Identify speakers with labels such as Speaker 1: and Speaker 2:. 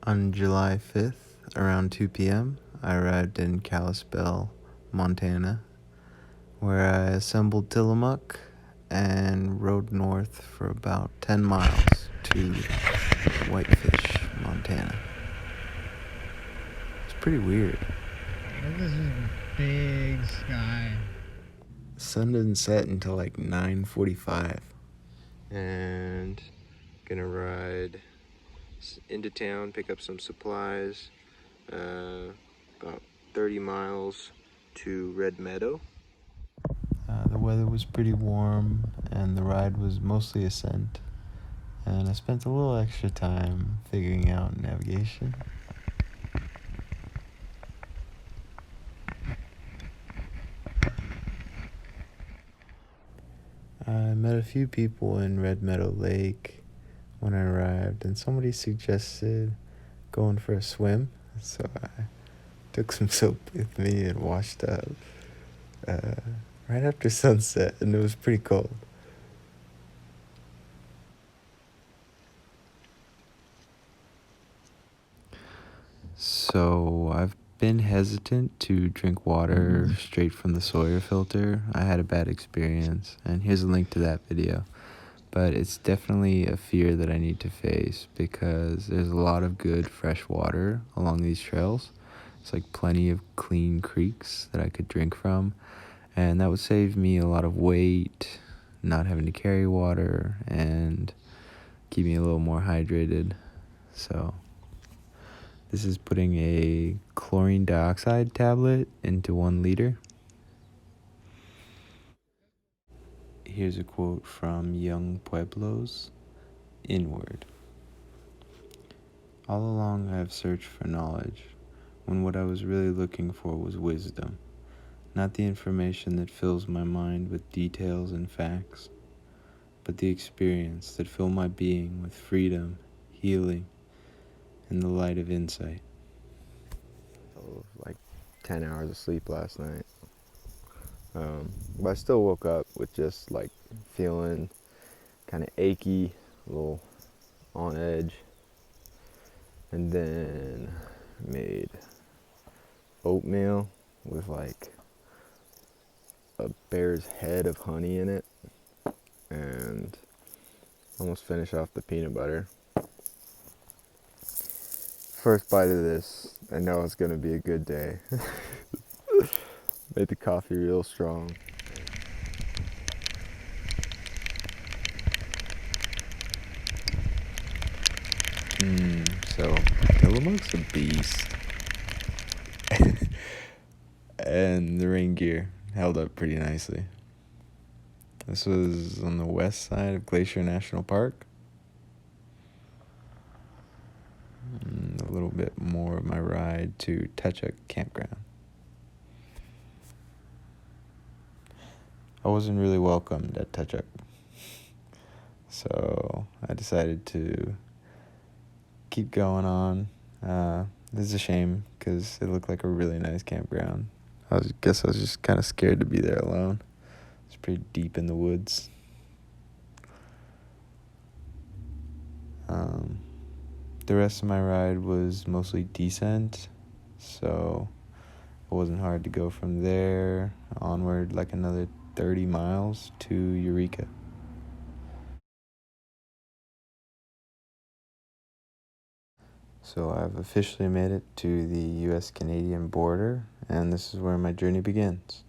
Speaker 1: On July 5th, around 2 p.m., I arrived in Kalispell, Montana, where I assembled Tillamook and rode north for about 10 miles to Whitefish, Montana. It's pretty weird.
Speaker 2: This is a big sky.
Speaker 1: The sun doesn't set until like 9:45. And gonna ride into town, pick up some supplies, about 30 miles to Red Meadow. The weather was pretty warm and the ride was mostly ascent, and I spent a little extra time figuring out navigation. I met a few people in Red Meadow Lake when I arrived, and somebody suggested going for a swim, so I took some soap with me and washed up right after sunset, and it was pretty cold. So I've been hesitant to drink water straight from the Sawyer filter. I had a bad experience, and here's a link to that video. But it's definitely a fear that I need to face because there's a lot of good fresh water along these trails. It's like plenty of clean creeks that I could drink from, and that would save me a lot of weight, not having to carry water, and keep me a little more hydrated. So this is putting a chlorine dioxide tablet into 1 liter. Here's a quote from Young Pueblos, Inward. All along I have searched for knowledge, when what I was really looking for was wisdom, not the information that fills my mind with details and facts, but the experience that fill my being with freedom, healing, and the light of insight.
Speaker 3: Like 10 hours of sleep last night. But I still woke up with just like feeling kind of achy, a little on edge. And then made oatmeal with like a bear's head of honey in it. And almost finished off the peanut butter. First bite of this, I know it's gonna be a good day. Made the coffee real strong.
Speaker 1: So Tillamook's a beast. And the rain gear held up pretty nicely. This was on the west side of Glacier National Park. And a little bit more of my ride to Touchuck Campground. I wasn't really welcomed at Touchuck, so I decided to keep going on. This is a shame because it looked like a really nice campground. I guess I was just kind of scared to be there alone. It's pretty deep in the woods. The rest of my ride was mostly descent, so it wasn't hard to go from there onward like another 30 miles to Eureka. So I've officially made it to the US-Canadian border, and this is where my journey begins.